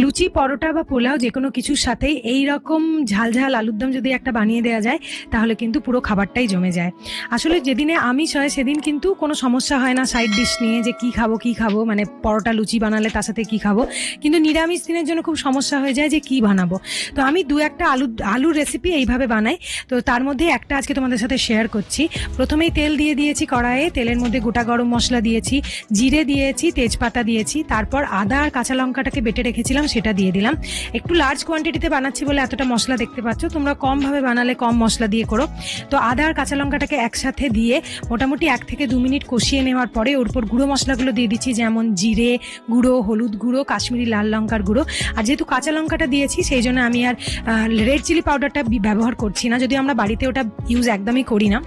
লুচি, পরোটা বা পোলাও যে কোনো কিছুর সাথেই এই রকম ঝাল ঝাল আলুর দম যদি একটা বানিয়ে দেওয়া যায় তাহলে কিন্তু পুরো খাবারটাই জমে যায়। আসলে যেদিনে আমিষ হয় সেদিন কিন্তু কোনো সমস্যা হয় না সাইড ডিশ নিয়ে যে কি খাবো, মানে পরোটা লুচি বানালে তার সাথে কি খাবো, কিন্তু নিরামিষ দিনের জন্য খুব সমস্যা হয়ে যায় যে কি বানাবো। তো আমি দু একটা আলুর রেসিপি এইভাবে বানাই। তো তার মধ্যে একটা আজকে তোমাদের সাথে শেয়ার করছি। প্রথমেই তেল দিয়ে দিয়েছি কড়াইয়ে, তেলের মধ্যে গোটা গরম মশলা দিয়েছি, জিরে দিয়েছি, তেজপাতা দিয়েছি, তারপর আদা আর কাঁচা লঙ্কাটাকে বেটে রেখেছিলাম সেটা দিয়ে দিলাম। একটু লার্জ কোয়ান্টিটিতে বানাচ্ছি বলে এতটা মশলা দেখতে পাচ্ছ, তোমরা কম ভাবে বানালে কম মশলা দিয়ে করো। তো আদা আর কাঁচা লঙ্কাটাকে একসাথে দিয়ে মোটামুটি 1 থেকে 2 মিনিট কষিয়ে নেওয়ার পরে ওর উপর গুঁড়ো মশলাগুলো দিয়ে দিচ্ছি, যেমন জিরে গুঁড়ো, হলুদ গুঁড়ো, কাশ্মীরি লাল লঙ্কার গুঁড়ো। আর যেহেতু কাঁচা লঙ্কাটা দিয়েছি সেই জন্য আমি আর রেড চিলি পাউডারটা ব্যবহার করছি না, যদিও আমরা বাড়িতে ওটা ইউজ একদমই করি না,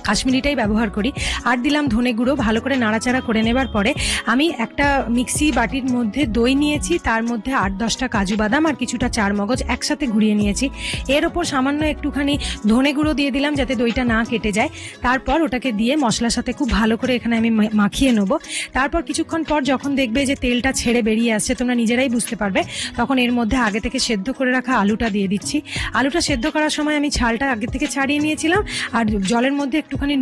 কাশ্মীরিটাই ব্যবহার করি। আর দিলাম ধনে গুঁড়ো। ভালো করে নাড়াচাড়া করে নেবার পরে আমি একটা মিক্সি বাটির মধ্যে দই নিয়েছি, তার মধ্যে 8-10টা কাজু বাদাম আর কিছুটা চারমগজ একসাথে ঘুরিয়ে নিয়েছি। এর ওপর সামান্য একটুখানি ধনে গুঁড়ো দিয়ে দিলাম যাতে দইটা না কেটে যায়। তারপর ওটাকে দিয়ে মশলার সাথে খুব ভালো করে এখানে আমি মাখিয়ে নেবো। তারপর কিছুক্ষণ পর যখন দেখবে যে তেলটা ছেড়ে বেরিয়ে আসছে, তোমরা নিজেরাই বুঝতে পারবে, তখন এর মধ্যে আগে থেকে সেদ্ধ করে রাখা আলুটা দিয়ে দিচ্ছি। আলুটা সেদ্ধ করার সময় আমি ছালটা আগে থেকে ছাড়িয়ে নিয়েছিলাম আর জলের মধ্যে একটুখানি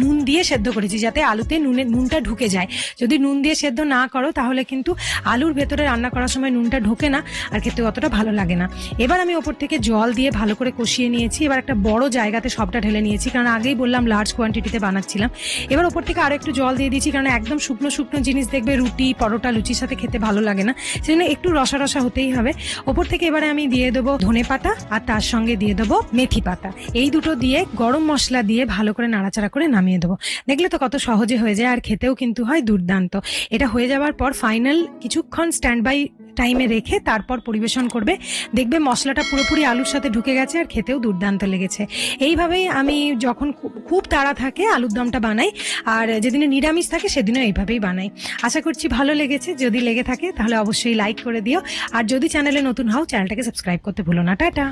নুন দিয়ে সেদ্ধ করেছি যাতে আলুতে নুনটা ঢুকে যায়। যদি নুন দিয়ে সেদ্ধ না করো তাহলে কিন্তু আলুর ভেতরে রান্না করার সময় নুনটা ঢোকে না আর খেতে অতটা ভালো লাগে না। এবার আমি ওপর থেকে জল দিয়ে ভালো করে কষিয়ে নিয়েছি। এবার একটা বড় জায়গাতে সবটা ঢেলে নিয়েছি, কারণ আগেই বললাম লার্জ কোয়ান্টিটিতে বানাচ্ছিলাম। এবার ওপর থেকে আরো একটু জল দিয়ে দিয়েছি, কারণ একদম শুকনো শুকনো জিনিস দেখবে রুটি, পরোটা, লুচির সাথে খেতে ভালো লাগে না, সেজন্য একটু রসা রসা হতেই হবে। ওপর থেকে এবারে আমি দিয়ে দেবো ধনে পাতা আর তার সঙ্গে দিয়ে দেবো মেথি পাতা। এই দুটো দিয়ে গরম মশলা দিয়ে ভালো করে নাড়াচাড়া করে নামিয়ে দেবো। দেখলে তো কত সহজে হয়ে যায়, আর খেতেও কিন্তু হয় দুর্দান্ত। এটা হয়ে যাওয়ার পর ফাইনাল কিছুক্ষণ স্ট্যান্ড বাই টাইমে রেখে তারপর পরিবেশন করবে। দেখবে মশলাটা পুরোপুরি আলুর সাথে ঢুকে গেছে আর খেতেও দুর্দান্ত লেগেছে। এইভাবেই আমি যখন খুব তাড়া থাকে আলুর দমটা বানাই, আর যেদিনে নিরামিষ থাকে সেদিনও এইভাবেই বানাই। আশা করছি ভালো লেগেছে। যদি লেগে থাকে তাহলে অবশ্যই লাইক করে দিও, আর যদি চ্যানেলে নতুন হও চ্যানেলটাকে সাবস্ক্রাইব করতে ভুলো না। টাটা।